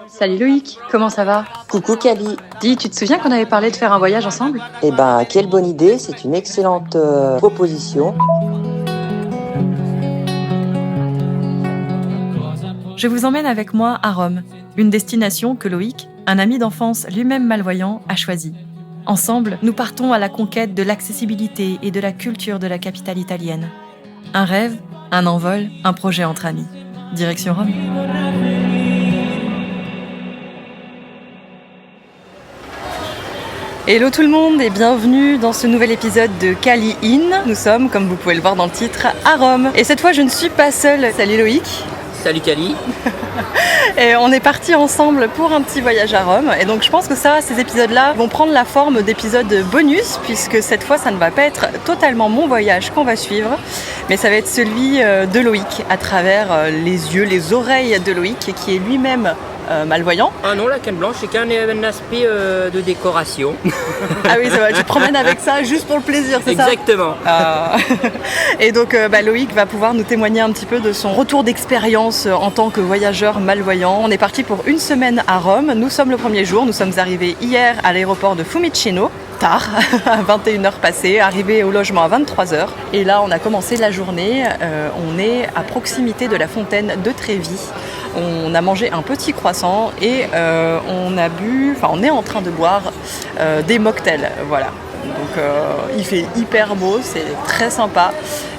Salut Loïc, comment ça va? Coucou Cali. Dis, tu te souviens qu'on avait parlé de faire un voyage ensemble? Eh ben, quelle bonne idée, c'est une excellente proposition. Je vous emmène avec moi à Rome, une destination que Loïc, un ami d'enfance lui-même malvoyant, a choisie. Ensemble, nous partons à la conquête de l'accessibilité et de la culture de la capitale italienne. Un rêve, un envol, un projet entre amis. Direction Rome. Hello tout le monde et bienvenue dans ce nouvel épisode de Cali In. Nous sommes, comme vous pouvez le voir dans le titre, à Rome. Et cette fois, je ne suis pas seule. Salut Loïc. Salut Cali. Et on est partis ensemble pour un petit voyage à Rome. Et donc je pense que ces épisodes-là vont prendre la forme d'épisodes bonus, puisque cette fois, ça ne va pas être totalement mon voyage qu'on va suivre, mais ça va être celui de Loïc, à travers les yeux, les oreilles de Loïc, qui est lui-même malvoyant. Ah non, la canne blanche, c'est qu'un aspect de décoration. Ah oui, ça va, tu te promènes avec ça juste pour le plaisir, c'est ça? Exactement. Et donc Loïc va pouvoir nous témoigner un petit peu de son retour d'expérience en tant que voyageur malvoyant. On est parti pour une semaine à Rome. Nous sommes le premier jour, nous sommes arrivés hier à l'aéroport de Fiumicino. Tard, à 21h passées, arrivé au logement à 23h. Et là, on a commencé la journée. On est à proximité de la fontaine de Trevi. On a mangé un petit croissant et on est en train de boire des mocktails. Voilà. Donc il fait hyper beau, c'est très sympa.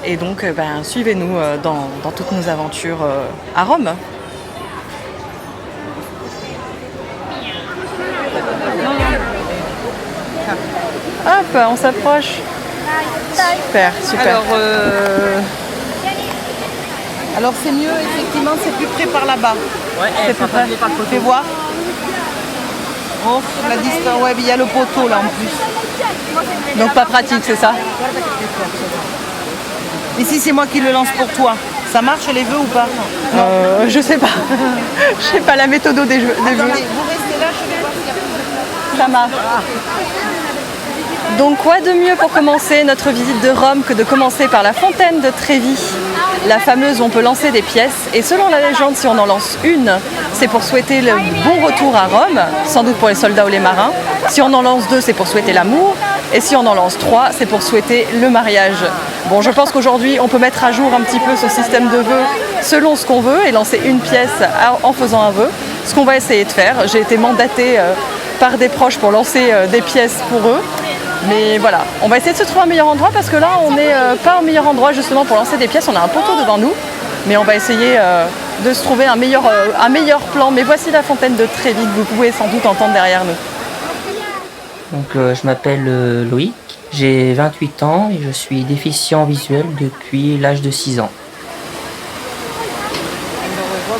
Et donc suivez-nous dans toutes nos aventures à Rome. Hop, on s'approche. Super. Alors c'est mieux, effectivement, c'est plus près par là-bas. Ouais, C'est plus près. Fais voir. Oh, la distance, ouais, il y a le poteau là en plus. Donc pas pratique, c'est ça? Ici, c'est moi qui le lance pour toi. Ça marche les vœux ou pas? Je sais pas. Je sais pas la méthode des jeux. Attendez, vous restez là, je vais voir s'il y a plus de... Ça marche. Donc quoi de mieux pour commencer notre visite de Rome que de commencer par la fontaine de Trevi, la fameuse où on peut lancer des pièces. Et selon la légende, si on en lance une, c'est pour souhaiter le bon retour à Rome, sans doute pour les soldats ou les marins. Si on en lance deux, c'est pour souhaiter l'amour. Et si on en lance trois, c'est pour souhaiter le mariage. Bon, je pense qu'aujourd'hui, on peut mettre à jour un petit peu ce système de vœux selon ce qu'on veut et lancer une pièce en faisant un vœu. Ce qu'on va essayer de faire. J'ai été mandatée par des proches pour lancer des pièces pour eux. Mais voilà, on va essayer de se trouver un meilleur endroit parce que là, on n'est pas au meilleur endroit justement pour lancer des pièces. On a un poteau devant nous, mais on va essayer de se trouver un meilleur plan. Mais voici la fontaine de Trevi que vous pouvez sans doute entendre derrière nous. Donc je m'appelle Loïc, j'ai 28 ans et je suis déficient visuel depuis l'âge de 6 ans.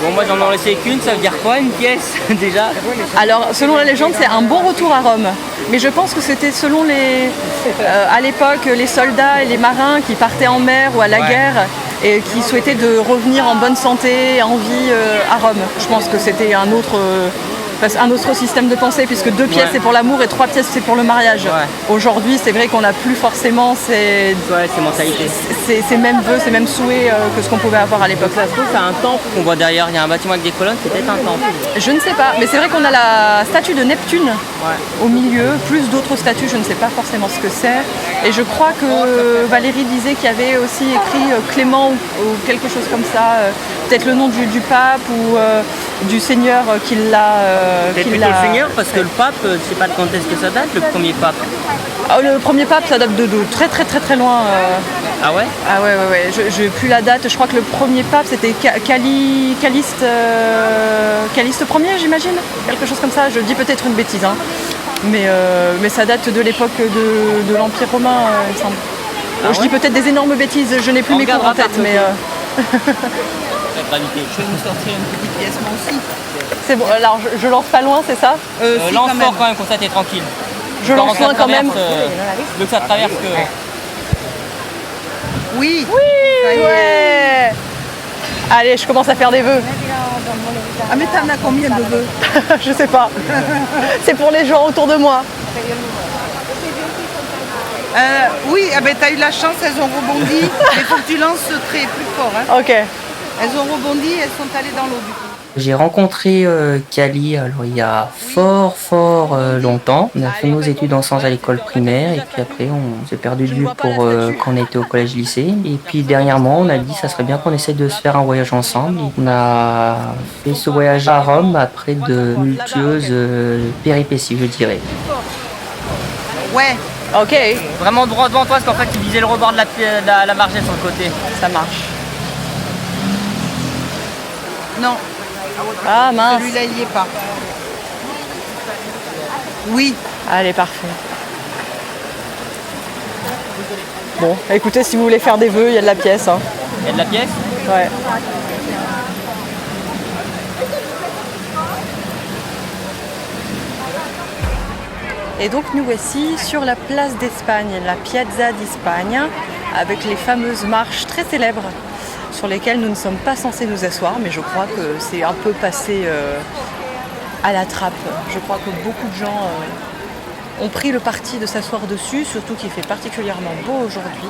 Bon, moi j'en ai laissé qu'une, ça veut dire quoi une pièce déjà? Alors, selon la légende, c'est un bon retour à Rome. Mais je pense que c'était selon à l'époque, les soldats et les marins qui partaient en mer ou à la guerre et qui souhaitaient de revenir en bonne santé, en vie à Rome. Je pense que c'était un autre système de pensée, puisque 2 pièces c'est pour l'amour et 3 pièces c'est pour le mariage. Aujourd'hui, c'est vrai qu'on n'a plus forcément ces mentalités. Ces mêmes vœux, ces mêmes souhaits que ce qu'on pouvait avoir à l'époque. Ça se trouve, c'est un temple qu'on voit derrière, il y a un bâtiment avec des colonnes, c'est peut-être un temple. Je ne sais pas, mais c'est vrai qu'on a la statue de Neptune au milieu, plus d'autres statues, je ne sais pas forcément ce que c'est. Et je crois que Valérie disait qu'il y avait aussi écrit Clément ou quelque chose comme ça, peut-être le nom du pape ou du seigneur qui l'a... C'est plutôt le Seigneur, parce que le pape, je sais pas de quand est-ce que ça date, le premier pape. Le premier pape, ça date de très très très très loin. Ah ouais? Ah ouais. Je n'ai plus la date. Je crois que le premier pape, c'était Caliste Ier, j'imagine. Quelque chose comme ça. Je dis peut-être une bêtise. Hein. Mais ça date de l'époque de l'Empire romain, il me semble. Je dis peut-être des énormes bêtises. Je n'ai plus mes cours en tête. Mais Je vais nous sortir une petite pièce moi aussi. C'est bon, alors je lance pas loin, c'est ça? Lance fort quand même, comme ça t'es tranquille. Je lance loin quand même. Donc ça traverse que... Oui. Ouais. Allez, je commence à faire des vœux. Ah mais t'en as combien de vœux? Je sais pas. C'est pour les gens autour de moi. Oui, t'as eu la chance, elles ont rebondi. Il faut que tu lances très plus fort. Hein. Ok. Elles ont rebondi, elles sont allées dans l'eau du coup. J'ai rencontré Kali alors il y a fort longtemps. On a fait nos études ensemble à l'école primaire et puis après on s'est perdu de vue pour quand on était au collège-lycée. Et puis dernièrement on a dit ça serait bien qu'on essaie de se faire un voyage ensemble. Et on a fait ce voyage à Rome après de multueuses péripéties je dirais. Ouais, Ok, Vraiment droit devant toi, parce qu'en fait, tu visais le rebord de la margelle sur le côté. ça marche. non, Ah mince. celui-là il y est pas. Oui, Allez, parfait. Bon, écoutez, si vous voulez faire des vœux, il y a de la pièce. Hein. Il y a de la pièce. Ouais. Et donc nous voici sur la place d'Espagne, la Piazza d'Espagne, avec les fameuses marches très célèbres sur lesquelles nous ne sommes pas censés nous asseoir, mais je crois que c'est un peu passé à la trappe. Je crois que beaucoup de gens ont pris le parti de s'asseoir dessus, surtout qu'il fait particulièrement beau aujourd'hui.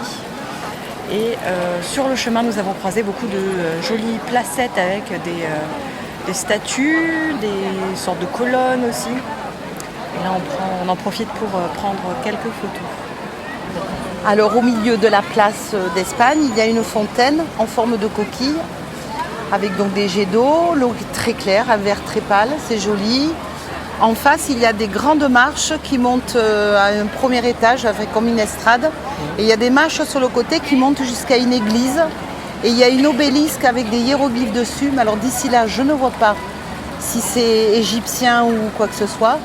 Et sur le chemin, nous avons croisé beaucoup de jolies placettes avec des statues, des sortes de colonnes aussi. Et là, on en profite pour prendre quelques photos. alors au milieu de la place d'Espagne, il y a une fontaine en forme de coquille avec donc des jets d'eau, l'eau est très claire, un vert très pâle, c'est joli. En face, il y a des grandes marches qui montent à un premier étage avec comme une estrade. Et il y a des marches sur le côté qui montent jusqu'à une église. Et il y a une obélisque avec des hiéroglyphes dessus. Mais alors d'ici là, je ne vois pas si c'est égyptien ou quoi que ce soit.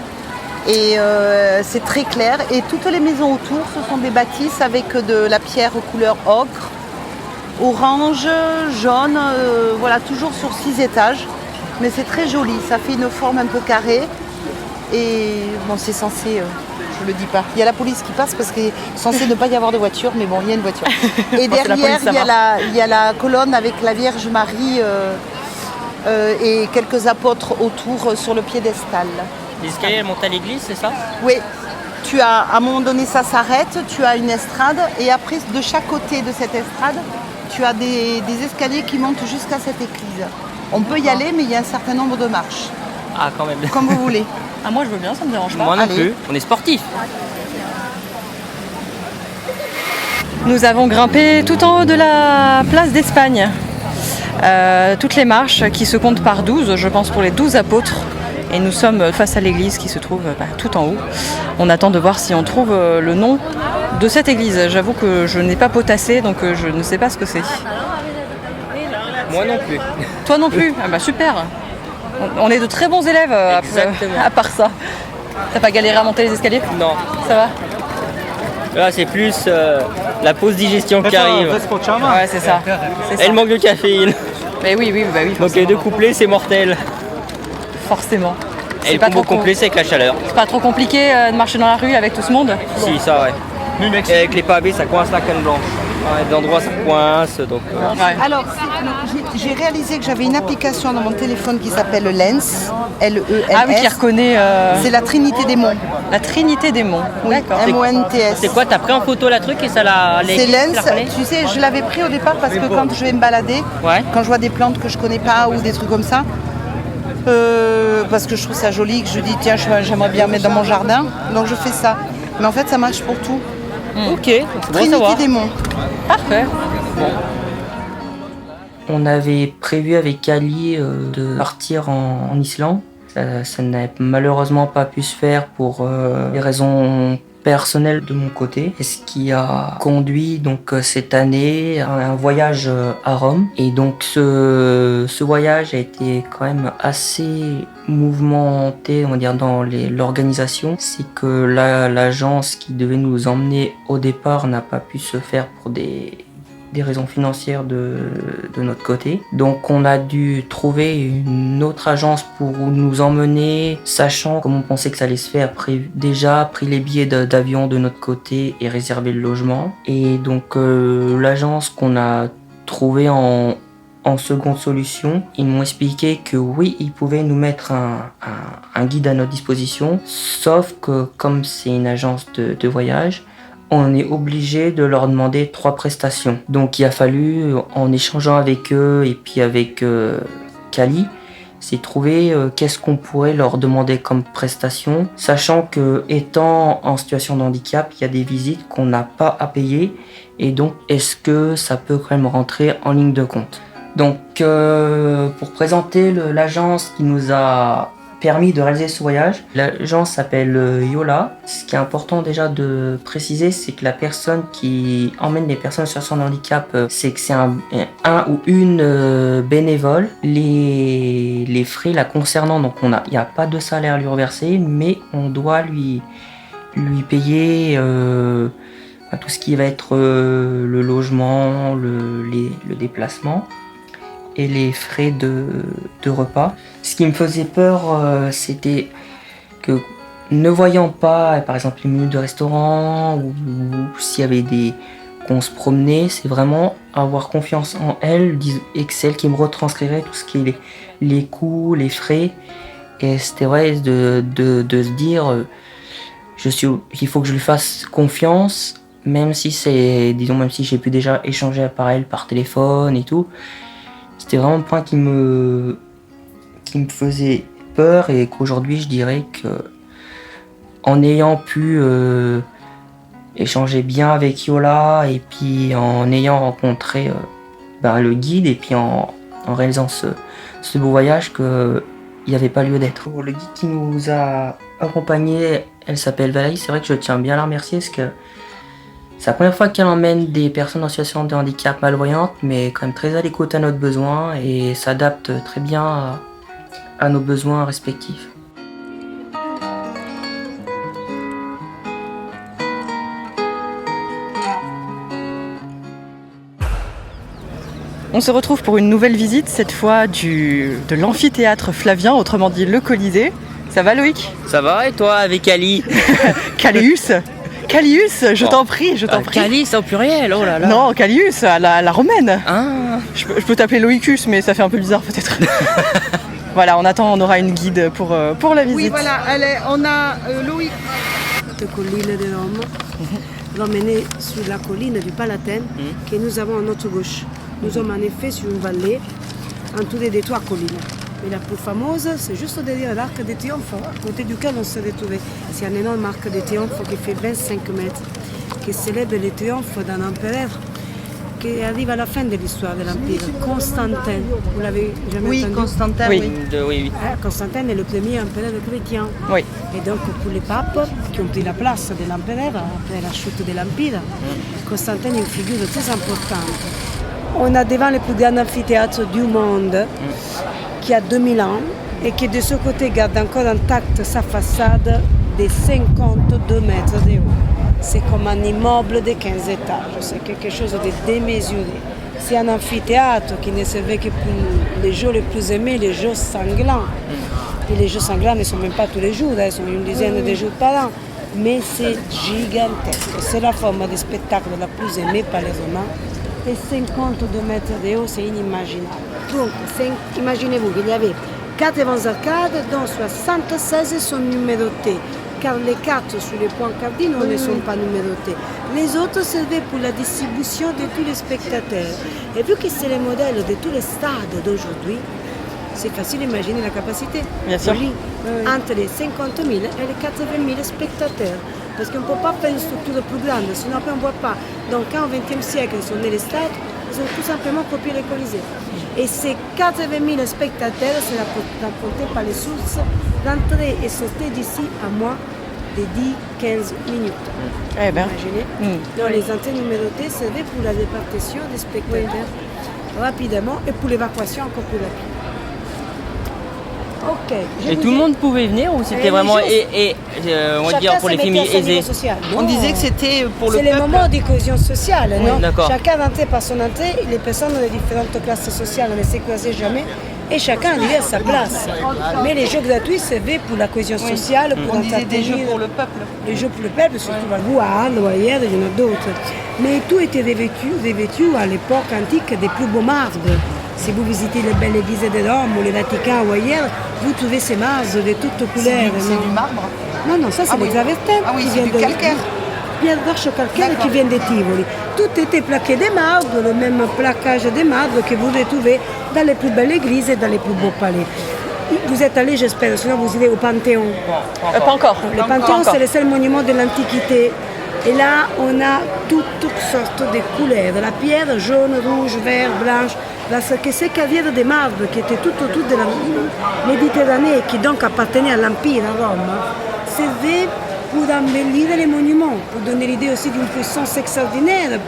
Et c'est très clair. Et toutes les maisons autour, ce sont des bâtisses avec de la pierre couleur ocre, orange, jaune. Voilà, toujours sur 6 étages. Mais c'est très joli. Ça fait une forme un peu carrée. Et bon, c'est censé, je le dis pas. Il y a la police qui passe parce qu'il est censé ne pas y avoir de voiture, mais bon, il y a une voiture. Et Bon, c'est la derrière, police, il y a la colonne avec la Vierge Marie et quelques apôtres autour sur le piédestal. Les escaliers, elles montent à l'église, c'est ça? Oui, tu as, à un moment donné, ça s'arrête, tu as une estrade, et après, de chaque côté de cette estrade, tu as des escaliers qui montent jusqu'à cette église. On peut y aller, mais il y a un certain nombre de marches, Ah, quand même. comme vous voulez. Ah, moi je veux bien, ça me dérange pas. Moi non Allez. plus. On est sportif. Nous avons grimpé tout en haut de la place d'Espagne. Toutes les marches qui se comptent par 12, je pense pour les 12 apôtres. Et nous sommes face à l'église qui se trouve tout en haut. On attend de voir si on trouve le nom de cette église. J'avoue que je n'ai pas potassé, donc je ne sais pas ce que c'est. Moi non plus. Toi non plus? Ah bah super. On est de très bons élèves Exactement. à part ça. T'as pas galéré à monter les escaliers? Non. Ça va? Là, c'est plus la pause digestion qui arrive. Ouais, c'est ça. C'est ça. Elle manque de caféine. Mais oui, bah oui. Donc Forcément. les deux couplets, c'est mortel. Forcément. Et le combo complet, c'est avec la chaleur. C'est pas trop compliqué de marcher dans la rue avec tout ce monde? Si, ça, ouais. Et avec les pavés, ça coince la canne blanche. Ouais, d'endroits, ça coince. Donc, Ouais. Alors, j'ai réalisé que j'avais une application dans mon téléphone qui s'appelle Lens, L-E-N-S. Ah oui, qui reconnaît C'est la Trinité des Monts. la Trinité des Monts. Oui, D'accord. M-O-N-T-S. c'est quoi? T'as pris en photo la truc et ça l'a. C'est tu la Lens, reconnais? tu sais, je l'avais pris au départ parce que quand je vais me balader, Ouais. quand je vois des plantes que je connais pas ou des trucs comme ça, parce que je trouve ça joli, que je dis tiens, j'aimerais bien mettre dans mon jardin, donc je fais ça. Mais en fait, ça marche pour tout. Ok, c'est bon à Trinité savoir. des Monts. Parfait. On avait prévu avec Ali de partir en Islande. Ça n'a malheureusement pas pu se faire pour des raisons personnelles de mon côté. Et ce qui a conduit donc cette année à un voyage à Rome. Et donc ce voyage a été quand même assez mouvementé, on va dire, dans l'organisation. C'est que l'agence qui devait nous emmener au départ n'a pas pu se faire pour des raisons financières de notre côté. Donc on a dû trouver une autre agence pour nous emmener, sachant comme on pensait que ça allait se faire, déjà pris les billets d'avion de notre côté et réservé le logement. Et donc l'agence qu'on a trouvée en seconde solution, ils m'ont expliqué que oui, ils pouvaient nous mettre un guide à notre disposition, sauf que comme c'est une agence de voyage, on est obligé de leur demander 3 prestations. Donc il a fallu, en échangeant avec eux et puis avec Cali, c'est trouver qu'est-ce qu'on pourrait leur demander comme prestation, sachant que étant en situation de handicap, il y a des visites qu'on n'a pas à payer, et donc est-ce que ça peut quand même rentrer en ligne de compte. Donc pour présenter l'agence qui nous a permis de réaliser ce voyage, l'agence s'appelle Yola. Ce qui est important déjà de préciser, c'est que la personne qui emmène les personnes en situation de handicap, c'est que c'est un ou une bénévole. Les frais la concernant, donc il n'y a pas de salaire à lui reverser, mais on doit lui payer tout ce qui va être le logement, le déplacement et les frais de repas. Ce qui me faisait peur, c'était que, ne voyant pas, par exemple, les menus de restaurant ou s'il y avait qu'on se promenait, c'est vraiment avoir confiance en elle et que c'est elle qui me retranscrirait tout ce qui est les coûts, les frais. Et c'était vrai de se dire, il faut que je lui fasse confiance, même si j'ai pu déjà échanger par elle par téléphone et tout. C'était vraiment le point qui me faisait peur, et qu'aujourd'hui je dirais que en ayant pu échanger bien avec Yola et puis en ayant rencontré le guide et puis en réalisant ce beau voyage, qu'il n'y avait pas lieu d'être. Le guide qui nous a accompagnés, elle s'appelle Valérie. C'est vrai que je tiens bien à la remercier parce que c'est la première fois qu'elle emmène des personnes en situation de handicap malvoyantes, mais quand même très à l'écoute à notre besoin et s'adapte très bien à nos besoins respectifs. On se retrouve pour une nouvelle visite, cette fois de l'amphithéâtre Flavien, autrement dit le Colisée. Ça va Loïc? Ça va, et toi avec Ali? Callius, je t'en prie. Cali, c'est au pluriel, oh là là. Non, Callius, la romaine. Ah. Je peux t'appeler Loïcus, mais ça fait un peu bizarre peut-être. Voilà, on aura une guide pour la visite. Oui, voilà, on a Loïc. La colline de Rome, l'emmener sur la colline du Palatine que nous avons à notre gauche. Nous sommes en effet sur une vallée entourée de 3 collines. Et la plus fameuse, c'est juste derrière l'Arc de Triomphe, à côté duquel on s'est retrouvé. C'est un énorme arc de triomphe qui fait 25 mètres, qui célèbre le triomphe d'un empereur qui arrive à la fin de l'histoire de l'Empire, Constantin. Vous l'avez jamais entendu? Constantin, oui. Oui. Constantin est le premier empereur chrétien. Oui. Et donc pour les papes qui ont pris la place de l'empereur après la chute de l'Empire, Constantin est une figure très importante. On a devant le plus grand amphithéâtre du monde, qui a 2000 ans et qui de ce côté garde encore intacte sa façade de 52 mètres de haut. C'est comme un immeuble de 15 étages, c'est quelque chose de démesuré. C'est un amphithéâtre qui ne servait que pour les jours les plus aimés, les jours sanglants. Et les jours sanglants ne sont même pas tous les jours, ils sont une dizaine de jours par an. Mais c'est gigantesque, c'est la forme de spectacle la plus aimée par les Romains. Et 52 mètres de haut, c'est inimaginable. Donc, imaginez-vous qu'il y avait 80 arcades, dont 76 sont numérotées, car les 4 sur les points cardinaux ne sont pas numérotées. Les autres servaient pour la distribution de tous les spectateurs. Et vu que c'est le modèle de tous les stades d'aujourd'hui, c'est facile d'imaginer la capacité. Bien sûr. Entre les 50 000 et les 80 000 spectateurs. Parce qu'on ne peut pas faire une structure plus grande, sinon après on ne voit pas. Donc quand au XXe siècle sont nés les stades, ils ont tout simplement copié les Colisées. Et ces 80 000 spectateurs, c'est rapporté par les sources, d'entrée et sortie d'ici à moins de 10-15 minutes. Eh ben. Imaginez. Donc les entrées numérotées servaient pour la répartition des spectateurs rapidement et pour l'évacuation encore plus rapide. Ok. Et tout le monde pouvait venir, ou c'était vraiment on va dire pour les familles aisées? On disait que c'était pour le peuple. C'est le moment de cohésion sociale, non? D'accord. Chacun rentrait par son entrée, les personnes de différentes classes sociales ne se croisaient jamais et chacun arrivait à sa place. Mais les jeux gratuits servaient pour la cohésion sociale, pour on disait des jeux entretenir pour le peuple. les jeux pour le peuple, surtout à Gouard, Loyer, il y en a d'autres. Mais tout était revêtu à l'époque antique des plus beaux marbres. Si vous visitez les belles églises de Rome ou le Vatican ou ailleurs, vous trouvez ces marbres de toutes couleurs. C'est du marbre? Non, ça c'est le travertin. Ah oui, qui c'est vient du calcaire. pierre d'arche calcaire qui vient des Tivoli. Tout était plaqué de marbre, le même plaquage de marbre que vous retrouvez dans les plus belles églises et dans les plus beaux palais. Vous êtes allé, j'espère, sinon vous irez au Panthéon. Pas encore. Le Panthéon, c'est le seul monument de l'Antiquité. Et là, on a toutes sortes de couleurs. La pierre jaune, rouge, vert, blanche. Parce que ces carrières de marbre qui étaient tout autour de la Méditerranée et qui donc appartenaient à l'Empire, à Rome, servaient pour embellir les monuments, pour donner l'idée aussi d'une puissance extraordinaire.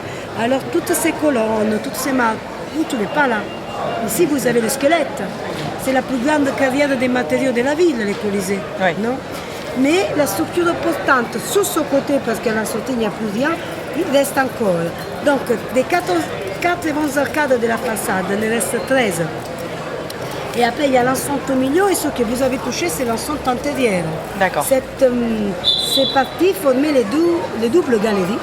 Alors toutes ces colonnes, toutes ces marbres, vous ne trouvez pas là. Ici, vous avez le squelette. C'est la plus grande carrière des matériaux de la ville, les Colisées. Oui. Non? Mais la structure portante, sur ce côté, parce qu'à la sortie il n'y a plus rien, il reste encore. Donc, des 4 arcades de la façade, il en reste 13. Et après, il y a l'enceinte au milieu, et ce que vous avez touché, c'est l'enceinte antérieure. D'accord. Ces parties formaient les doubles galeries,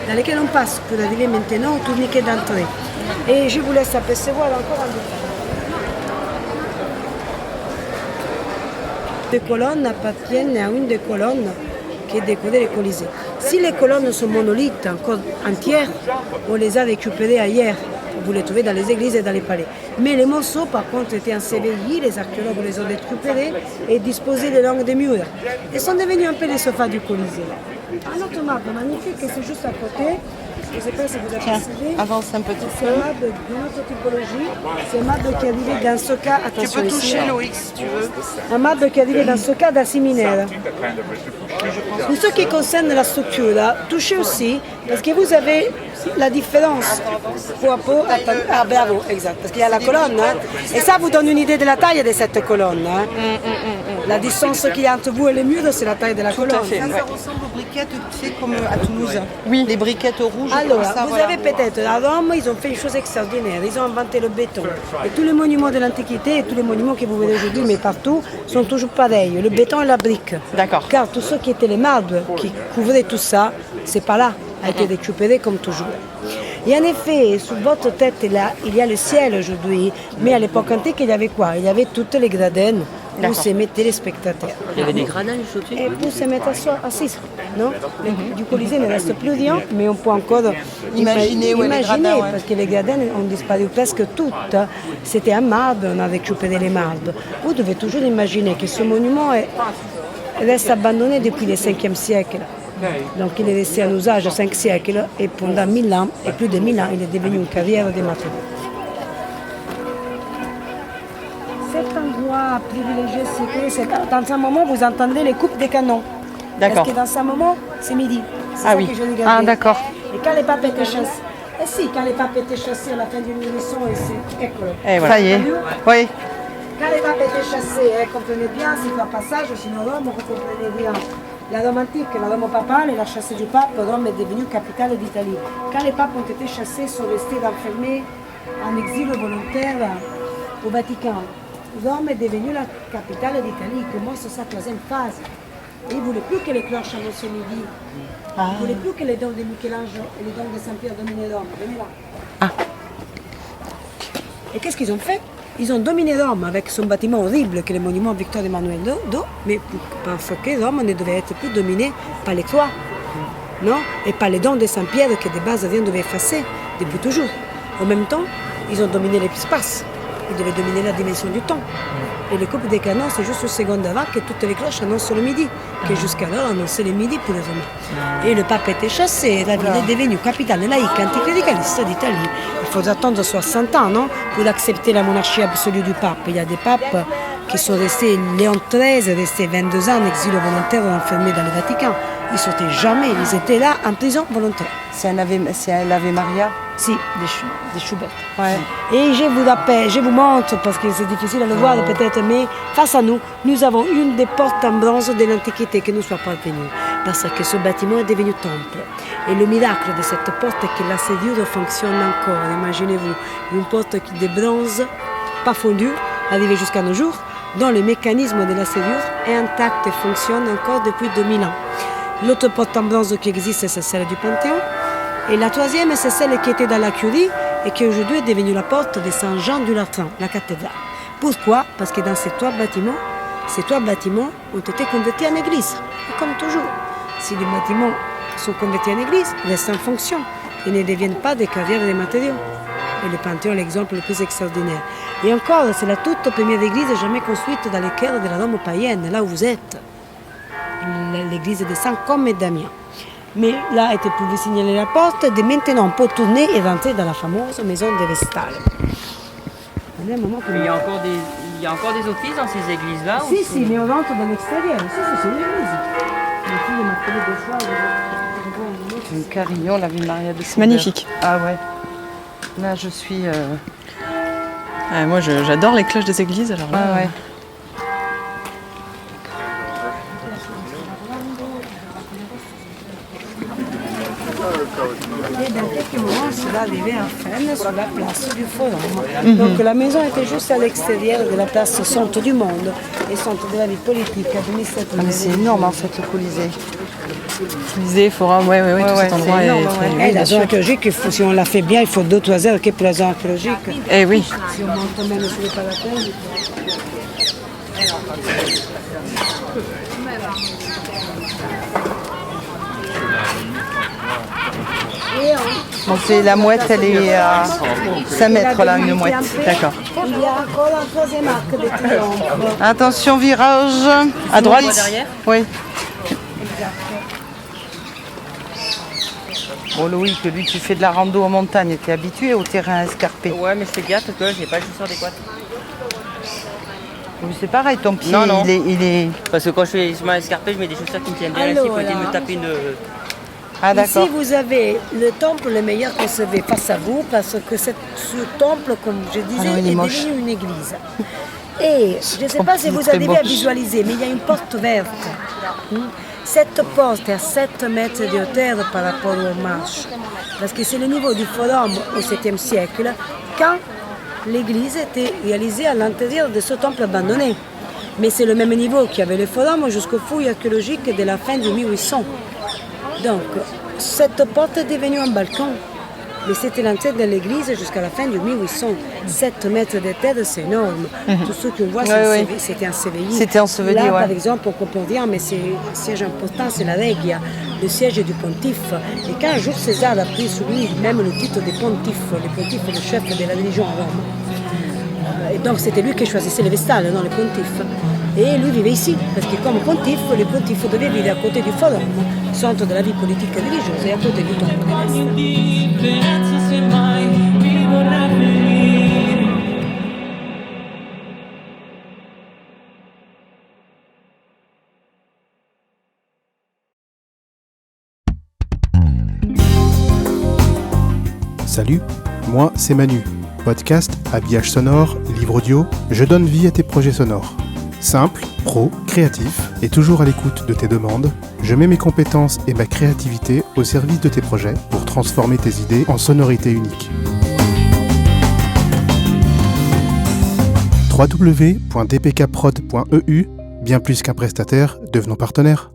dans lesquelles on passe pour arriver maintenant au tourniquet d'entrée. Et je vous laisse apercevoir encore un détail. Les colonnes appartiennent à une des colonnes qui est décorée les Colisées. Si les colonnes sont monolithes, encore entières, on les a récupérées ailleurs. Vous les trouvez dans les églises et dans les palais. Mais les morceaux, par contre, étaient ensevelis, les archéologues les ont récupérés et disposés le long des murs. Ils sont devenus un peu les sofas du Colisée. Un autre marbre magnifique, c'est juste à côté. Je ne sais pas si vous avez percevé. Avance un petit C'est un marbre d'une autre typologie. C'est un marbre qui est arrivé dans ce cas. Tu Attention peux ici. toucher Loïc si tu veux. Un marbre qui est arrivé dans ce cas d'Assiminaire. Pour ce qui concerne la structure, touchez aussi, parce que vous avez la différence par rapport à... Ah bravo, exact, parce qu'il y a la colonne, hein. Et ça vous donne une idée de la taille de cette colonne. Hein. La distance qu'il y a entre vous et les murs, c'est la taille de la colonne. fait. Ça ressemble aux briquettes, tu sais, comme à Toulouse. Oui. Les briquettes rouges. Alors, comme ça, vous voilà. avez peut-être, à Rome, ils ont fait une chose extraordinaire. Ils ont inventé le béton. Et tous les monuments de l'Antiquité et tous les monuments que vous voyez aujourd'hui, mais partout, sont toujours pareils. Le béton et la brique. D'accord. Car tous ceux qui étaient les marbres, qui couvraient tout ça, c'est pas là, a été récupéré comme toujours. Et en effet, sous votre tête, là, il y a le ciel aujourd'hui. Mais à l'époque antique, il y avait quoi? Il y avait toutes les gradins où se mettaient les spectateurs. Il y avait des gradins juste au-dessus. Et pour se mettre assis, non? Du Colisée ne reste plus rien, mais on peut encore Imaginer où est les gradins, ouais. parce que les gradins ont disparu presque toutes. C'était un marbre, on a récupéré les marbres. Vous devez toujours imaginer que ce monument reste abandonné depuis le 5e siècle. Donc il est resté en usage 5 siècles et pendant 1000 ans, et plus de 1000 ans, il est devenu une carrière des matériaux. Cet endroit privilégié, c'est que dans un moment, vous entendez les coupes des canons. D'accord. Parce que dans un moment, c'est midi. C'est Ah ça oui. que je regardais. Ah d'accord. Et quand les papes étaient chassés, quand les papes étaient chassés à la fin d'une émission, écolo. Et voilà. Ça y est. Oui. Quand les papes étaient chassés, comprenez bien, c'est un passage, sinon Rome, vous comprenez bien. La Rome antique, la Rome papale et la chasse du pape, Rome est devenue capitale d'Italie. Quand les papes ont été chassés, ils sont restés enfermés en exil volontaire au Vatican. Rome est devenue la capitale d'Italie, il commence sa 3e phase. Et il ne voulait plus que les cloches annoncent midi. Il ne voulait plus que les dons de Michel-Ange et les dons de Saint-Pierre dominaient Rome. Venez là. Et qu'est-ce qu'ils ont fait? Ils ont dominé Rome avec son bâtiment horrible que est le monument Victor Emmanuel II, mais parce que Rome ne devait être plus dominée par les croix, non? Et par les dons de Saint-Pierre que de base rien ne devait effacer depuis toujours. En même temps, ils ont dominé l'espace. Ils devaient dominer la dimension du temps. Et les coupes des canons, c'est juste une seconde avant que toutes les cloches annoncent le midi, que jusqu'alors annonçaient le midi pour les Romains. Et le pape était chassé, la ville est devenue capitale laïque anticléricaliste d'Italie. Il faut attendre 60 ans, non, pour accepter la monarchie absolue du pape. Il y a des papes qui sont restés, Léon XIII est resté 22 ans en exil volontaire enfermé dans le Vatican. Ils ne sortaient jamais, ils étaient là en prison volontaire. C'est un Ave Maria. Si, des Schubert. Ouais. Et je vous rappelle, je vous montre, parce que c'est difficile à le voir peut-être, mais face à nous, nous avons une des portes en bronze de l'Antiquité qui nous soit parvenue, parce que ce bâtiment est devenu temple. Et le miracle de cette porte est que la serrure fonctionne encore. Imaginez-vous, une porte de bronze, pas fondue, arrivée jusqu'à nos jours, dont le mécanisme de la serrure est intact et fonctionne encore depuis 2000 ans. L'autre porte en bronze qui existe, c'est celle du Panthéon. Et la troisième, c'est celle qui était dans la Curie et qui aujourd'hui est devenue la porte de Saint-Jean du Latran, la cathédrale. Pourquoi? Parce que dans ces trois bâtiments ont été convertis en église. Et comme toujours, si les bâtiments qui sont convertis en église restent en fonction et ne deviennent pas des carrières de matériaux. Et le Panthéon est l'exemple le plus extraordinaire. Et encore, c'est la toute première église jamais construite dans le cœur de la Rome païenne, là où vous êtes. L'église de San Comme et Damien. Mais là, était pour vous signaler la porte. De maintenant, on peut tourner et rentrer dans la fameuse maison de Vestale. Il y a encore des offices dans ces églises-là? Si, mais on rentre dans l'extérieur. Si, c'est une église. Ma fille m'a appelé 2 fois. Un carillon, la Vierge Maria de C'est magnifique. Ah ouais. Là, je suis... Moi, j'adore les cloches des églises. Alors là, ouais. Et dans quelques moments, je suis arrivée à Fresnes, sur la place du Forum. Donc la maison était juste à l'extérieur de la place centre du monde et centre de la vie politique, administrative. Ah, mais c'est énorme en fait le Colisée. Colisée, Forum, tout cet endroit c'est est énorme, très... ouais. Et la zone archéologique, si on la fait bien, il faut 2-3 heures que pour la zone archéologique. Eh oui. Si on monte même sur les parapets. Bon, c'est la mouette, elle est à 5 mètres là, une mouette. D'accord. Il y a encore un troisième arc de triomphe. Attention, virage. À droite. Derrière? Oui. Bon Loïc, lui tu fais de la rando en montagne, tu es habitué au terrain escarpé. Ouais, mais je fais gaffe parce que là, j'ai pas les chaussures adéquates. Oui, c'est pareil, ton pied, Non. il est... Parce que quand je fais les chemins escarpés, je mets des chaussures qui me tiennent bien ici pour éviter de me taper une... Ah d'accord. Ici, vous avez le temple le meilleur conservé face à vous, parce que ce temple, comme je disais, Alors, il est est moche. devenu une église. Et je ne sais pas si Il est vous très arrivez à moche. visualiser, mais il y a une porte verte. Cette porte est à 7 mètres de hauteur par rapport aux marches. Parce que c'est le niveau du forum au 7e siècle, quand l'église était réalisée à l'intérieur de ce temple abandonné. Mais c'est le même niveau qu'il y avait le forum jusqu'aux fouilles archéologiques de la fin du 1800. Donc, cette porte est devenue un balcon. Mais c'était l'entrée de l'église jusqu'à la fin du 1800. 7 mètres de terre, c'est énorme. Tout ce qu'on voit, c'était enseveli. C'était enseveli, Là, ouais. par exemple, on comprend rien, mais c'est un siège important, c'est la Regia, le siège du pontife. Et quand un jour César a pris sur lui même le titre de pontife, le pontife est le chef de la religion à Rome. Et donc, c'était lui qui choisissait les vestales, non les pontifes. Et lui vivait ici, parce que comme pontife, le pontife devait vivre à côté du forum, centre de la vie politique et religieuse, et à côté du temple de l'Est. Salut, moi c'est Manu. Podcast, habillage sonore, livre audio, je donne vie à tes projets sonores. Simple, pro, créatif et toujours à l'écoute de tes demandes, je mets mes compétences et ma créativité au service de tes projets pour transformer tes idées en sonorités uniques. www.dpkprod.eu, bien plus qu'un prestataire, devenons partenaires.